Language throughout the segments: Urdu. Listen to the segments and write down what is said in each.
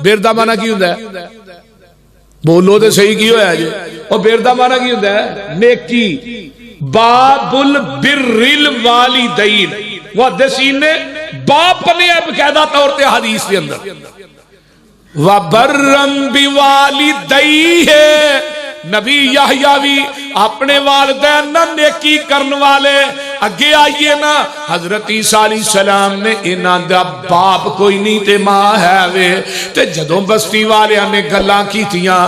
بر دا معنی کی ہوندا ہے؟ بولو تے صحیح کی ہویا جی؟ اور بر دا معنی کی ہوندا ہے؟ نیکی. باب البر الوالدین، محدثین نے باپ نے باقاعدہ طور تے حدیث کے اندر وَبَرًّا بِوَالِدَيْهِ، نبی یحییٰ بھی اپنے والدین نہ نیکی کرن والے. اگے آئیے نا حضرت عیسیٰ علیہ السلام نے انہاں دا باپ کوئی نہیں تے ماں ہے وے. تے جدوں بستی والیاں نے گلاں کیتیاں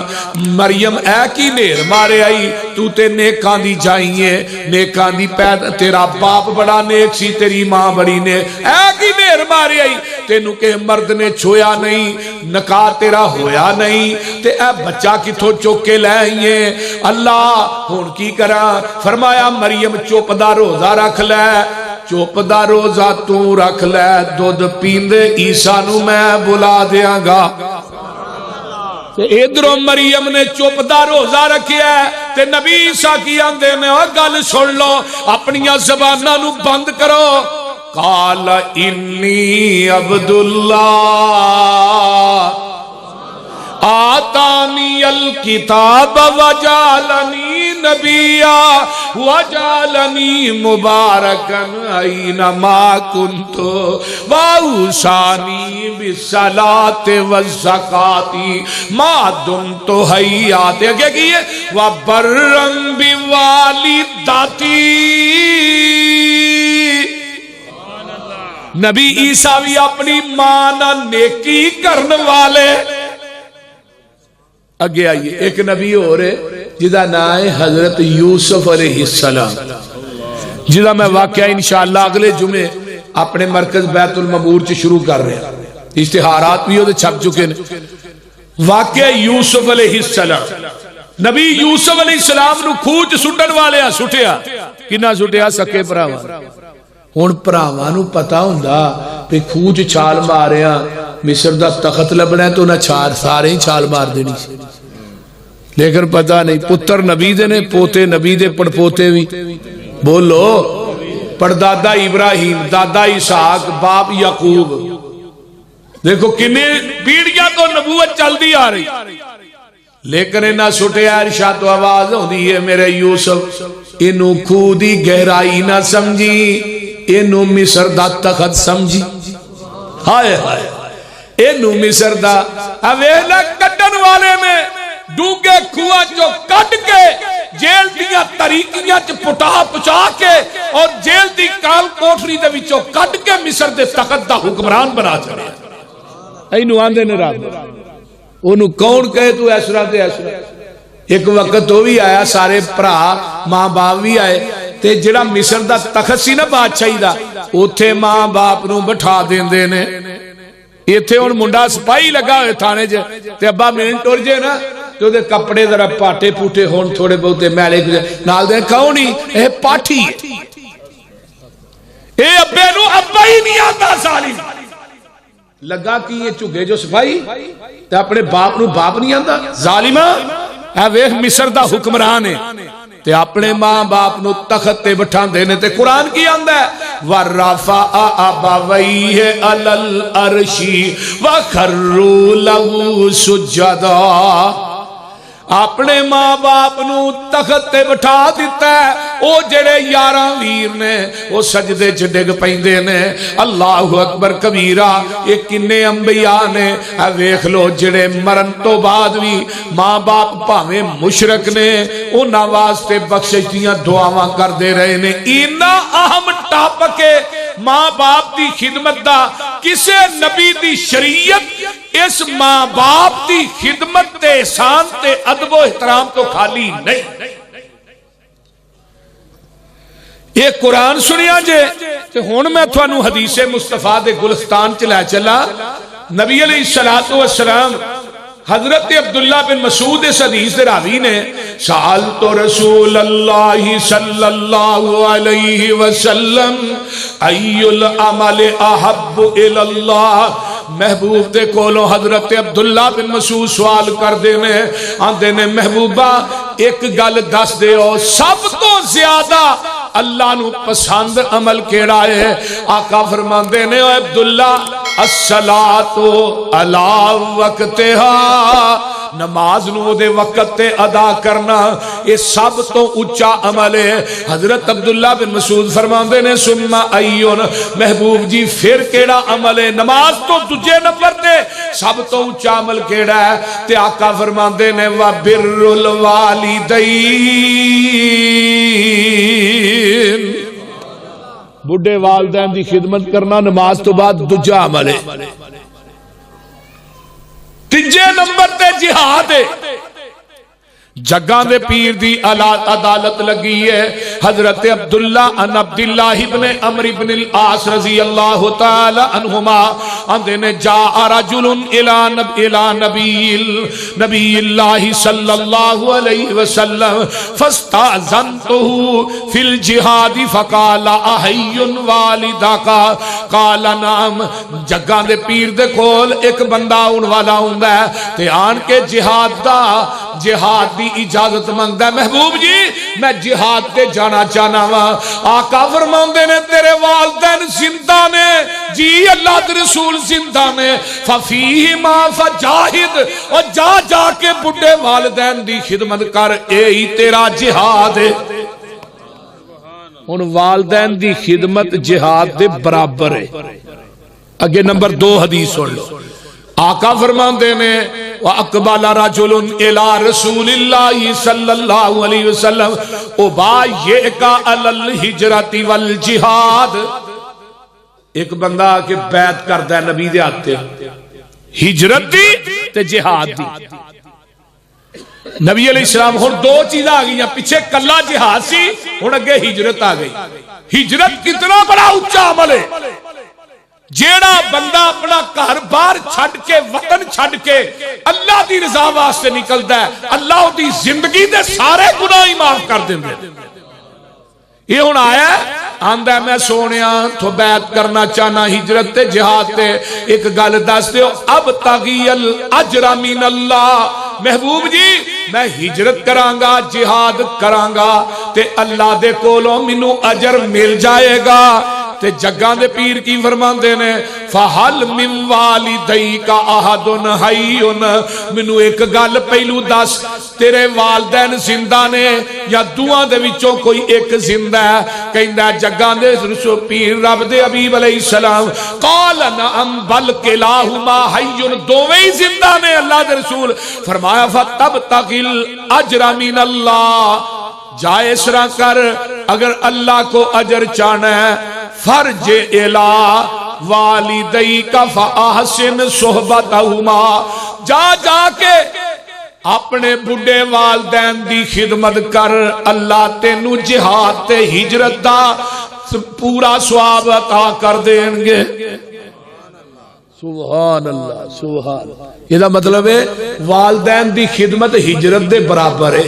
مریم اے کی نیر مارے آئی تو تے نیکاں دی جائیے نیکاں دی پیدا تیرا باپ بڑا نیک سی تیری ماں بڑی نیک اے کی نیر مارے آئی تینوں کہ مرد نے چھویا نہیں نکاح تیرا ہویا نہیں تے اے بچہ کتھوں چوک کے لے آئیے. اللہ ہون کی کرا فرمایا مریم چوپ دا روزہ رکھ لے چوپ دا روزہ تو رکھ لے دودھ پیندے عیسیٰ نو میں بلا دیاں گا. ادھروں مریم نے چوپ دا روزہ رکھیا ہے تے نبی عیسیٰ کی آندے نے گل سن لو اپنیاں زباناں نو بند کرو. قال انی عبداللہ آتانی الکتاب وجعلنی نبیا وجعلنی مبارکن اینما کنت واوصانی بالصلاۃ والزکاۃ ما دمت حیا. آگے کیے وبرا بوالدتی. نبی عیسیٰ بھی اپنی ماں نہ نیکی کرن والے. اگے آئیے ایک نبی ہو رہے جدا نام ہے حضرت یوسف علیہ السلام جدا میں واقعہ انشاءاللہ اگلے جمعے اپنے مرکز بیت المبور سے شروع کر رہے ہیں. اشتہارات بھی ہوتے چھپ چکے ہیں. واقعہ یوسف علیہ السلام نبی یوسف علیہ السلام نو کھوچ سٹن والے سٹیا کنا سٹیا سکے پراواں. ہن پراواں نو پتہ ہوندا کہ کھوچ چھال ماریا مصر دا تخت لبنا ہے تو نہ چھال سارے ہی چھال مار دینی سی. لیکن پتہ نہیں پتر نبی دے نے پوتے نبی دے پڑ پوتے بھی بولو پردادا ابراہیم دادا اسحاق باپ یعقوب. دیکھو کنے پیڑیاں تو نبوت چل دی آ رہی لیکن انہاں سٹیا ارشاد تو آواز ہوندی ہے میرے یوسف انہوں خودی گہرائی نہ سمجھی انہوں مصر دا تخت سمجھی. ہائے ہائے اینو مصر دا اویلا کٹن والے نے ڈوگے کھوا جو کٹ کے جیل دیا طریقیاں چ پٹا پچا کے اور جیل دی کال کوٹری دے وچوں کٹ کے مصر دے تخت دا حکمران بنا چھڑیا. اینو آندے نے رات اونوں کون کہے تو ایسرا تے ایسرا. ایک وقت تو بھی آیا سارے بھرا ماں باپ بھی آئے تے جڑا مصر دا تخت سی نا بادشاہی دا اوتھے ماں باپ نو بٹھا دیندے نے. ایتھے ہن منڈا سپاہی لگا ہوئے تھانے جے تے ابا مین ٹر جے نا تو دے کپڑے ذرا پاٹے پوٹے ہون تھوڑے بہتے میلے نال دے کون ہی اے پاٹھی اے ابے نو ابا ہی نہیں آتا ظالم لگا کہ یہ چگے جو سپاہی تے اپنے باپ نو باپ نہیں آتا ظالمہ. اے ویکھ مصر دا حکمران ہے تے اپنے ماں باپ نو تخت تے بٹھان دینے تے قرآن کی آندہ ہے وَرَفَعَ أَبَوَيْهِ عَلَى الْعَرْشِ وَخَرُّوا لَهُ سُجَّدًا. اپنے ماں باپ نو تخت تے بٹھا دیتا ہے او جڑے یاراں ویر نے او سجدے چ ڈگ پیندے نے. اللہ اکبر کبیرہ یہ کنے انبیاء نے اے ویکھ لو جڑے مرن تو بعد بھی ماں باپ بھاویں مشرک نے انہاں واسطے بخشش دیاں دعاواں کردے رہے نے. اینا اہم ٹاپک ماں باپ دی خدمت دا کسے نبی دی شریعت اس ماں باپ دی خدمت تے احسان تے ادب و احترام تو خالی نہیں. یہ قرآن سنیا جے تے ہن میں تھانوں حدیث مصطفیٰ دے گلستان چ لے چلا. نبی علیہ السلام حضرت عبداللہ بن مسعود اس حدیث دے راوی نے سألت رسول اللہ صلی اللہ علیہ وسلم ای العمل احب الاللہ. محبوب دے کولو حضرت عبداللہ بن مسعود سوال کر دینے آندے نے محبوبہ ایک گل دس دے ہو سب تو زیادہ اللہ نو پسند عمل کیڑا ہے. آقا فرماندے نے عبداللہ الصلاۃ علی وقتہا، نماز نو دے وقت تے ادا کرنا یہ سب تو اونچا عمل ہے۔ حضرت عبداللہ بن مسعود فرماندے نے ثم ایون، محبوب جی پھر کیڑا عمل ہے؟ نماز تو دجے نمبر تے سب تو اونچا عمل کیڑا ہے؟ تے آقا فرماندے نے وبر الوالدین، بڑھے والدین دی خدمت کرنا نماز تو بعد دجا عمل ہے۔ تیجے نمبر تے جہاد ہے۔ جگاں دے پیر دی عدالت لگی ہے۔ حضرت عبداللہ ان عبداللہ ابن عمرو ابن العاص رضی اللہ تعالی عنہما اندے نے جاء رجل الى نبی اللہ صلی اللہ علیہ وسلم فاستأذنته فی الجہاد فقال احی والداک قال نعم۔ جگاں دے پیر دے کول ایک بندہ آن والا ہوندا ہے تے آن کے جہاد دی اجازت منگتا ہے، محبوب جی میں جہاد تے جانا چاہنا وا۔ آقا فرماندے نے تیرے والدین زندہ نے؟ جی اللہ کے رسول زندہ نے۔ ففیہما فجاہد، اور جا کے بڑھے والدین دی خدمت کر، اے ہی تیرا جہاد ہے۔ ان والدین دی خدمت جہاد دے برابر ہے۔ اگے نمبر 2 حدیث سن لو۔ آقا فرماندے نے وَأَقْبَلَ رَجُلٌ إِلَىٰ رَسُولِ اللَّهِ صلی اللہ علیہ وسلم أُبَايِعْكَ عَلَى الْحِجْرَةِ وَالْجِهَادِ، ایک بندہ کہ بیعت کردا ہے نبی دے آتے ہجرت دی تے جہاد دی۔ نبی علیہ السلام ہن 2 چیزیں آ گئی ہیں، پیچھے کلا جہاد سی، ہن اگے ہجرت آ گئی۔ ہجرت کتنا بڑا اونچا عمل ہے۔ جیڑا بندہ اپنا گھر بار چھڈ کے وطن چھڈ کے اللہ دی رضا واسطے نکلدا ہے، اللہ دی زندگی دے سارے گناہ ہی معاف کر دیندے۔ یہ ہن آیا آندا میں سونیا تو بیعت کرنا چاہنا ہجرت تے جہاد تے، ایک گل دس دیو اب تغی الاجر من اللہ، محبوب جی میں ہجرت کرانگا جہاد کرانگا تے اللہ دے کولوں مینوں اجر مل جائے گا۔ تے جگاں دے پیر کی فرماندے نے فَحَلْ مِن وَالِدَيْكَ أَحَدٌ حَيٌّ، مینوں ایک گل پہلو دس، تیرے والدین زندہ نے یا دوہاں دے وچوں کوئی ایک زندہ ہے؟ کہندا جگاں دے پیر رب دے حبیب علیہ السلام قال نعم بل کلاہما حی، دوویں ہی زندہ نے اللہ دے رسول۔ فرمایا فَتَبْتَغِ الْأَجْرَ مِنَ اللَّهِ، جائے اس طرح کر اگر اللہ کو اجر چاہنا ہے فرج الى والدیک فاحسن صحبتہما، جا کے اپنے بڑھے والدین دی خدمت کر، اللہ تینو جہاد تے ہجرت دا پورا ثواب عطا کر دیں گے۔ سبحان اللہ سبحان اللہ۔ یہ مطلب ہے والدین دی خدمت ہجرت دے برابر ہے،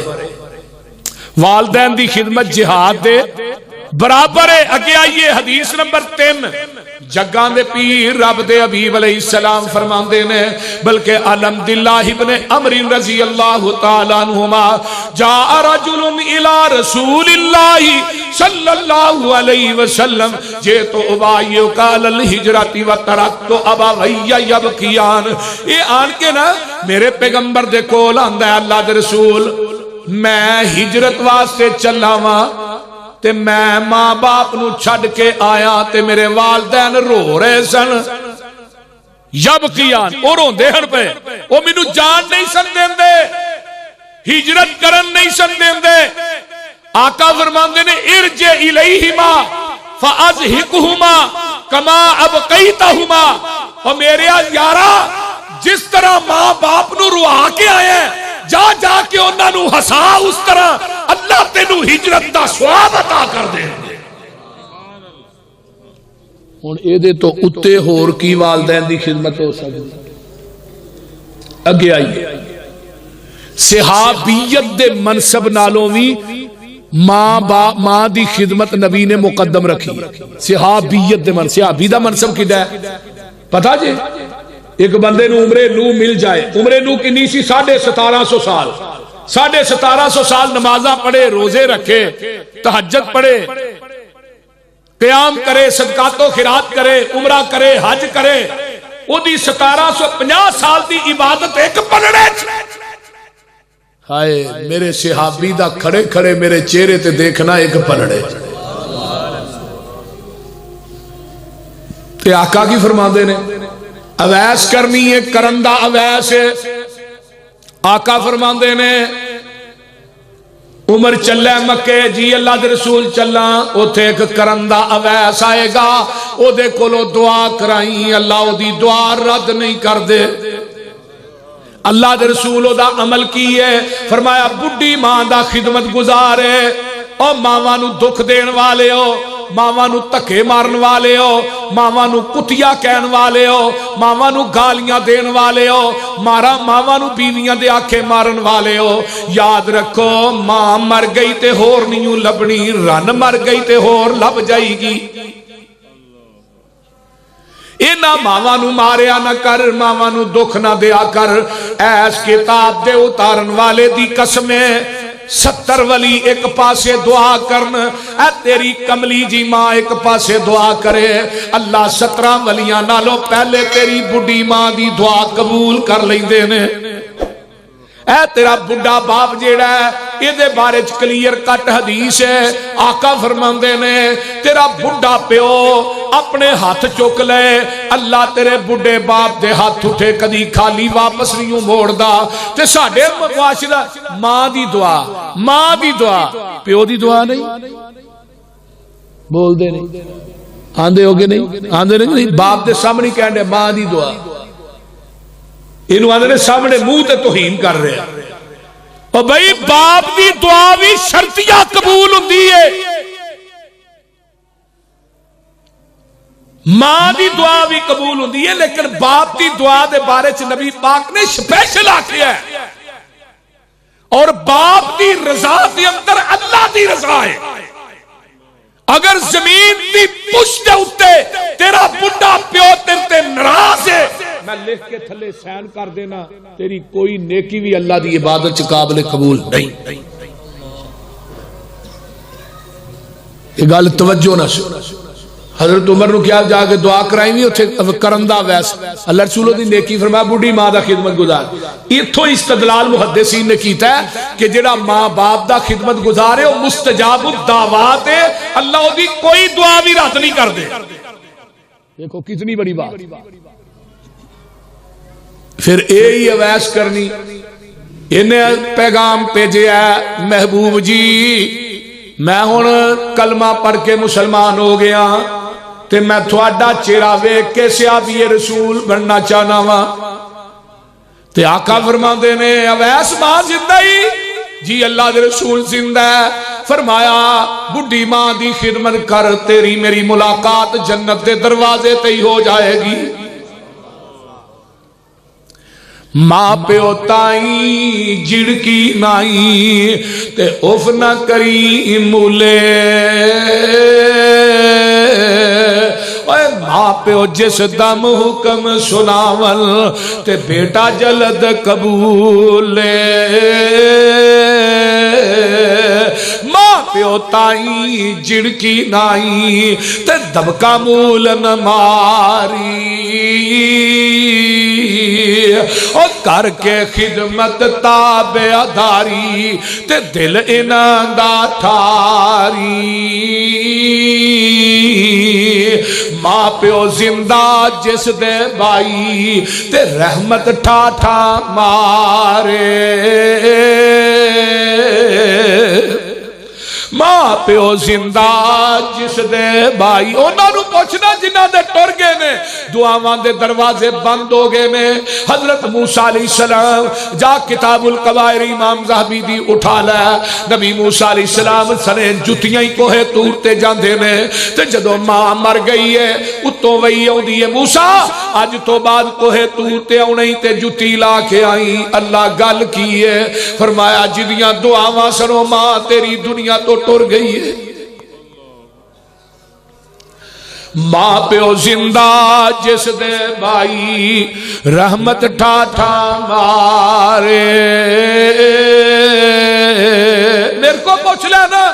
والدین دی خدمت جہاد دے برابر ہے۔ اگے آئیے حدیث نمبر 3۔ جگاں دے پیر رب دے حبیب علیہ السلام فرماندے نے بلکہ الحمدللہ ابن عمرو رضی اللہ تعالی عنہما جاء رجل الى رسول اللہ صلی اللہ علیہ وسلم جئت ابایعک علی الہجرۃ وترکت ابوی یبکیان، یہ آن کے نا میرے پیغمبر دے کول آندا ہے اللہ دے رسول میں ہجرت واسطے چلا وا تے میں ماں باپ نو چھڈ کے آیا تے میرے والدین رو رہے سن، یبکیان او روندے ہن پے، او مینوں جان نہیں سن دیندے، ہجرت کرن نہیں سن دیندے۔ آقا فرماندے نے ارجع الیہما فازہقہما کما ابقیتہما، او میرے یارا جس طرح ماں باپ نو روا کے آئے جا کے انہاں نو ہسا، اس طرح اللہ تینو ہجرت دا ثواب عطا کر دے گے۔ ہن اے دے تو اتے ہور کی والدین دی خدمت ہو سکتی۔ اگے آئیے صحابیت دے منصب نالوں وی ماں دی خدمت نبی نے مقدم رکھی۔ صحابیت دے منصب، صحابی دا منصب کدا ہے پتہ جی؟ ایک بندے نو عمرے نو مل جائے، عمرے نو کنی سی 1750 سال، 1750 سال نمازاں پڑھے، روزے رکھے، تہجد پڑھے، قیام کرے، صدقات و خیرات کرے، عمرہ کرے، حج کرے، وہ 1750 سال دی عبادت ایک پلڑے ہائے میرے صحابی دا کھڑے کھڑے میرے چہرے تے دیکھنا ایک پلڑے تے آقا کی فرما دے نے اویس کرنی ہے کرندہ اویس ہے آقا فرما دے نے عمر چلے مکے جی اللہ دے رسول چلا اوتھے ایک کرندہ اویس آئے گا او دے کولو دعا کرائیں اللہ او دی دعا رد نہیں کر دے اللہ دے رسول او دا عمل کیے فرمایا بڈی ماں دا خدمت گزارے او ماواں نو دکھ دین والے ہو ماواں نو تکے مارن والے ہو ماواں نو کتیا کہن والے ہو ماواں نو گالیاں دین والے ہو ماواں نو بیویاں دے آکھے مارن والے ہو یاد رکھو ماں مر گئی تے ہور نہیں لبنی رن مر گئی تے ہور لب جائے گی اینا ماواں نو ماریا نہ کر ماواں نو دکھ نہ دیا کر ایس کتاب دے اتارن والے دی قسمیں 70 ولی ایک پاسے دعا کرن اے تیری کملی جی ماں ایک پاسے دعا کرے اللہ 17 ولیاں نالوں پہلے تیری بڑی ماں دی دعا قبول کر لیندے نے اے تیرا بڑا باپ جیڑا ہے یہ دے بارے کلیر کٹ حدیث ہے آقا فرماندے نے تیرا بڑا پیو اپنے ہاتھ چک لے اللہ تیرے بڑے باپ دے ہاتھ اٹھے کدی خالی واپس نہیں موڑ دا تے ساڑے معاشرہ ماں دی دعا پیو دی دعا نہیں بول دے نہیں آندے ہوگے نہیں آندے نہیں باپ دے سامنے کہنے ماں دی دعا انہوں آندے نے سامنے منہ تے توہین کر رہے ہیں اور بھئی باپ دی دعا بھی شرطیہ قبول ہوندی ہے ماں دی دعا بھی قبول ہوندی ہے لیکن باپ دی دعا دے بارے چ نبی پاک نے سپیشل آکھیا ہے اور باپ دی رضا دے اندر اللہ دی رضا ہے اگر زمین دی پشت اتے تیرا بڑا پیو تیرے ناراض ہے میں لکھ کے تھلے سین کر دینا تیری کوئی نیکی بھی اللہ دی عبادت چ قابل قبول نہیں یہ گل توجہ نہ سن حضرت عمر نو کیا جا کے دعا کرائیں گی اتھے کرندہ ویس اللہ رسولوں دی نیکی فرمایا بڑی ماں دا خدمت گزار ایتھوں استدلال محدثین نے کیتا ہے کہ جڑا ماں باپ دا خدمت گزارے وہ مستجاب الدعوات ہے اللہ وہ دی کوئی دعا بھی رد نہیں کر دے دیکھو کتنی بڑی بات پھر اے اویس کرنی انہیں پیغام بھیجے ہے محبوب جی میں ہن کلمہ پڑھ کے مسلمان ہو گیا تے میں تھوڑا چہرہ ویکھ کے صحابی رسول بننا چاہنا وا تے آقا فرماندے نے اویس ماں زندہ ہی جی اللہ دے رسول زندہ ہے فرمایا بڈی ماں دی خدمت کر تیری میری ملاقات جنت دے دروازے تے ہی ہو جائے گی ماں پیو تائیں جڑکی نائی تے اف نہ کری مولے ماں پیو جس دم حکم سناول تے بیٹا جلد قبولے ماں پیو تائیں جڑکی نائی تے دبکا مول نہ ماری اور کر کے خدمت تابع داری تے دل انہاں دا تھاری ماں پیو زندہ جس دے بائی تے رحمت ٹھاٹھا مارے ماں پیو زندہ جس دے بھائی انہاں نو پوچھنا جنہاں دے ٹر گئے نے دعاواں دے دروازے بند ہو گئے نے حضرت موسیٰ علیہ السلام جا کتاب القبائر امام ذہبی دی اٹھا لے نبی موسیٰ علیہ السلام سنے جتیاں ہی کوہے تورتے جاندے نے تے جدو ماں مر گئی ہے اتوں وہی ہوندی ہے موسیٰ اج تو بعد کوہے تورتے آنے تے جتی لا کے آئیں اللہ گل کی ہے فرمایا جدیاں دعاواں سنو ماں تیری دنیا تو ٹر گئی ہے ماں پیو زندہ جس دے بھائی رحمت ٹھاٹھا مارے میرے کو پوچھ لینا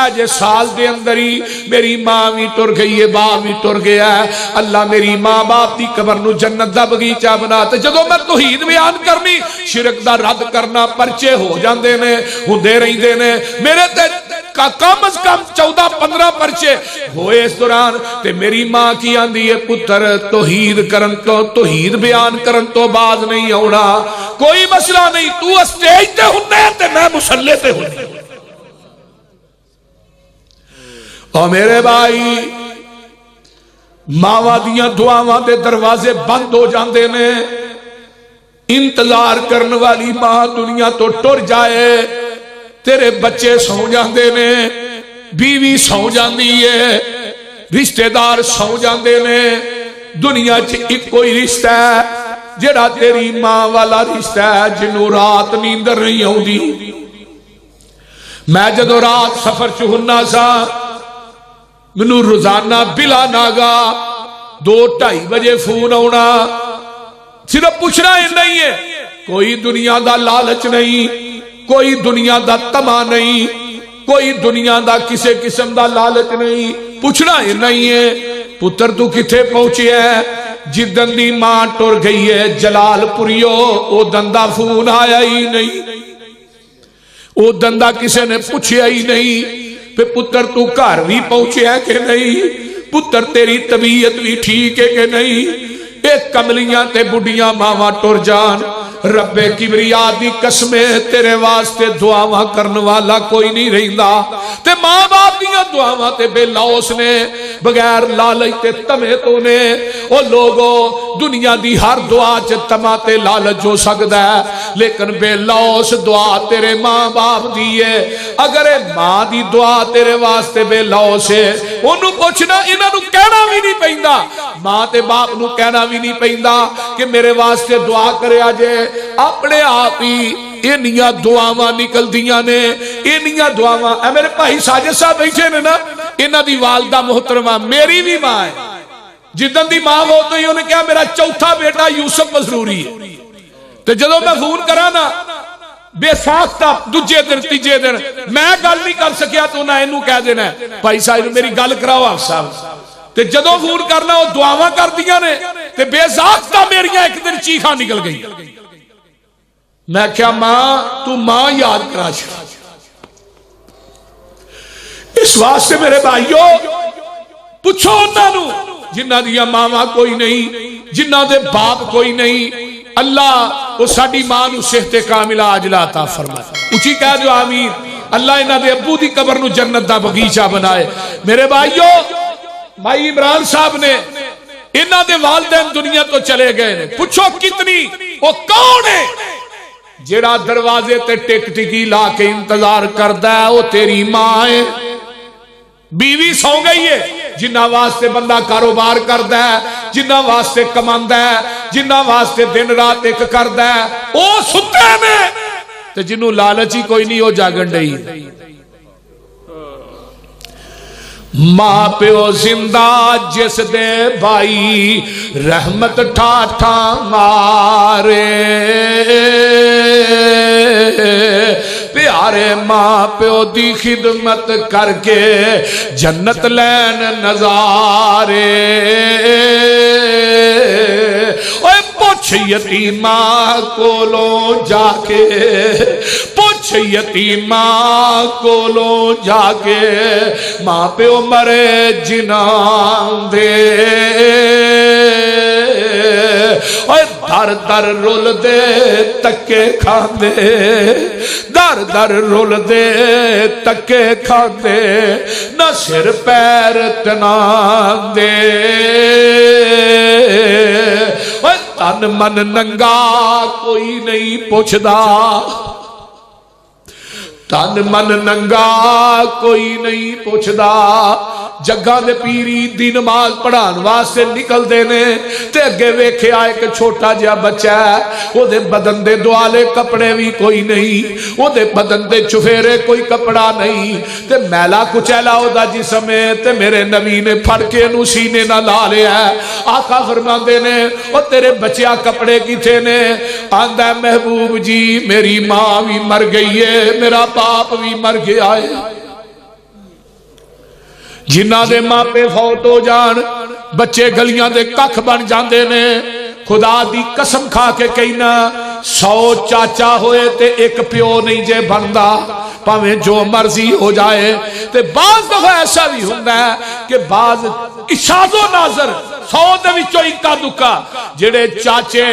اجے سال دے اندر ہی میری ماں بھی ٹر گئی ہے، باپ بھی ٹر گیا ہے، اللہ میری ماں باپ دی قبر نو جنت دا بغیچہ بنا۔ تے جدوں میں توحید بیان کرنی، شرک دا رد کرنا، پرچے ہو جاندے نے، ہوندے رہندے نے، میرے تے کم از کم 14-15 پرچے ہوئے اس دوران۔ تے میری ماں کی آندی ہے پتر توحید کرن تو، توحید بیان کرن تو باز نہیں ہونا، کوئی مسئلہ نہیں، تو اسٹیج تے ہوندے تے میں مسلے تے ہوندے۔ اور میرے بھائی ماواں دیاں دعاواں دے دروازے بند ہو جاندے نے، انتظار کرن والی ماں دنیا تو ٹر جائے، تیرے بچے سو جاندے نے، بیوی سو جاندی ہے، رشتہ دار سو جاندے نے، دنیا چ ایک کوئی رشتہ ہے جڑا تیری ماں والا رشتہ ہے، جنوں رات نیندر نہیں آؤندی۔ میں جدو رات سفر چ ہنا سا، مینوں روزانہ بلا ناگا 2-2:30 بجے فون آنا، صرف پوچھنا ہی نہیں ہے، کوئی دنیا دا لالچ نہیں، کوئی دنیا دا تما نہیں، کوئی دنیا دا کسے قسم دا لالچ نہیں، پوچھنا ہی نہیں ہے پتر تو کتھے پہنچے ہے؟ جدن دی ماں ٹر گئی ہے جلال پوریو، او دندہ فون آیا ہی نہیں، او دندہ کسے نے پوچھیا ہی نہیں، پہ پتر تو گھر بھی پہنچے ہے کہ نہیں، پتر تیری طبیعت بھی ٹھیک ہے کہ نہیں۔ ایک کملیاں تے بڑھیاں ماواں ٹر جان، رب کبریا دی قسمیں تیرے واسطے دعاواں کرن والا کوئی نہیں رہندا، تے ماں باپ دیاں دعاواں تے بے لوس نے، بغیر لالچ تے تمے تو نے۔ او لوگو دنیا دی ہر دعا چ تما تے لالچ ہو سکدا ہے، لیکن بے لوس دعا تیرے ماں باپ دی ہے۔ اگر ماں دی دعا تیرے واسطے بے لوس ہے، انہوں پوچھنا، انہاں نو کہنا بھی نہیں پیندا، ماں تے باپ نو کہنا بھی نہیں پیندا کہ میرے واسطے دعا کرے آجے، اپنے آپ ہی انیاں دعاواں نکل دیاں نے، انیاں دعاواں۔ اے میرے بھائی ساجد صاحب بیٹھے نے نا، انہاں دی والدہ محترمہ میری بھی ماں ہے، جدن دی ماں وہ تو ہی انہیں کہا میرا چوتھا بیٹا یوسف مسروری ہے، تو جدو میں فون کرا نا بے ساختہ دجے دن تیجے دن میں گل نہیں کر سکیا تو نہ انہوں کہہ دینا ہے بھائی صاحب میری گل کراؤ آپ صاحب، تے جدو فون کرنا وہ دعاواں کر دیا نے، تے بے ساختہ میریاں ایک دن چیخاں نکل گئی۔ میں کیا ماں تو ماں یاد کرا چھا، اس واسطے میرے بھائیو پوچھو انہوں جنہ دیا ماما کوئی نہیں، جنہ دے باپ کوئی نہیں، اللہ وہ ساڑی ماں نو صحت کاملہ عاجلہ عطا فرمائے، اچھی کہہ جو آمین۔ اللہ انہاں دے ابو دی قبر نو جنت دا بغیچہ بنائے۔ میرے بھائیو بھائی عمران صاحب نے انہاں دے والدین دنیا تو چلے گئے نے، پوچھو کتنی، وہ کون ہے جیڑا دروازے تے ٹک ٹکی لا کے انتظار کردہ ہے؟ وہ تیری ماں ہے۔ بیوی سو گئی ہے، جنہ واسطے بندہ کاروبار کردہ ہے، جنہ واسطے کماندہ ہے، جنہ واسطے دن رات ایک کردہ ہے، وہ ستے میں تو جنہوں لالچی کوئی نہیں ہو جاگن ڈئی۔ ماں پیو زندہ جس دے بھائی رحمت ٹھاٹھا مارے، پیارے ماں پیو دی خدمت کر کے جنت لین نظارے، اوے پوچھ یتیماں کولوں جا کے، پوچھ یتیماں کولوں جا کے، ماں پیو مرے جنان دے، اوے در در رول دے تکے کھان دے، در در رول دے تکے کھان دے، نہ سر پیر تنان دے، اوے تن من ننگا کوئی نہیں پوچھدا، تن من ننگا کوئی نہیں پوچھدا، جگہ دے پیری دی نماز پڑھان واسطے نکل دینے، تے اگے ویکھے آئے کہ چھوٹا جہا بچہ ہے، وہ دے بدن دے دوالے کپڑے بھی کوئی نہیں، وہ دے بدن دے چفیرے کوئی کپڑا نہیں، تے میلا کچیلا ہو دا جسمے، تے میرے نبی نے پھڑ کے نو سینے نہ لا لیا ہے۔ آقا فرمان دینے اور تیرے بچیا کپڑے کی تھے نے، آندہ محبوب جی میری ماں بھی مر گئی ہے، میرا باپ بھی مر گیا ہے، جنہاں دے ماپے فوت ہو جان بچے گلیاں دے ککھ بن جاندے نے خدا دی قسم کھا کے کہنا 100 چاچا ہوئے تے ایک پیو نہیں جے بندا پاویں جو مرضی ہو جائے تے بعض دفعہ ایسا بھی ہوتا ہے کہ بعض اشاد و ناظر 100 دے وچوں اکا دکا جڑے چاچے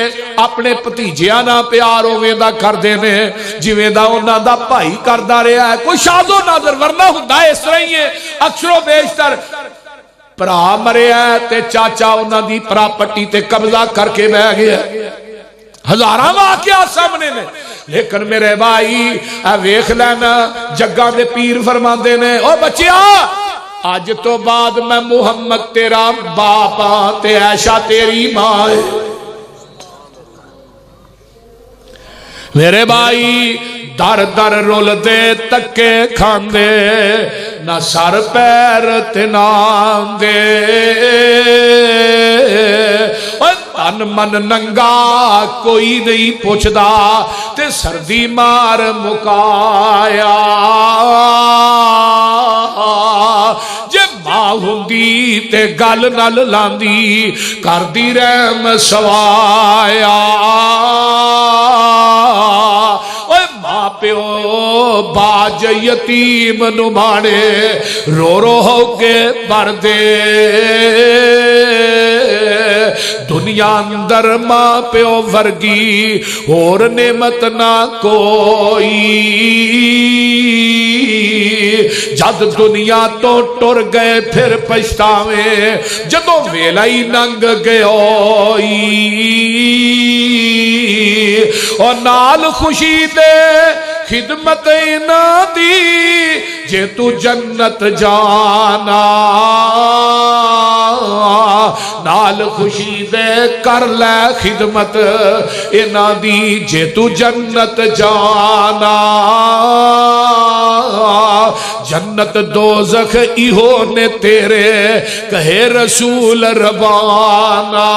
اپنے بھتیجیاں نال پیار ہوویں دا کردے نے جویں دا انہاں دا بھائی کردا رہیا ہے کوئی شاد و ناظر ورنہ ہوندا اس طرح ہی ہے اکثر و بیشتر پرا مریا تے چاچا انہاں دی پراپرٹی تے قبضہ کر کے بہ گیا ہزاراں واقعات سامنے نے لیکن میرے بھائی اے ویکھ لینا جگاں دے پیر فرماندے نے او بچیا آج تو بعد میں محمد تیرا باپ ہاں تے عائشہ تیری ماں ہے میرے بھائی در در رول دے تکے کھاندے نہ سر پیر تے نام دے تن من ننگا کوئی نہیں پوچھدا تے سردی مار مکایا جے ماں ہوندی تے گل نال لاندی کردی رحم سوایا ماں پیو باج یتیم نبھاڑے رو رو ہو کے بر دے دنیا اندر ماں پیو ورگی اور نعمت نہ کوئی جد دنیا تو ٹر گئے پھر پچھتاویں جدوں ویلا ہی ننگ گئے اور نال خوشی دے خدمت نہ دی جے تو جنت جانا نال خوشی دے کر لے خدمت نہ دی جے تو جنت جانا جنت دوزخ ایہو نے تیرے کہے رسول ربانا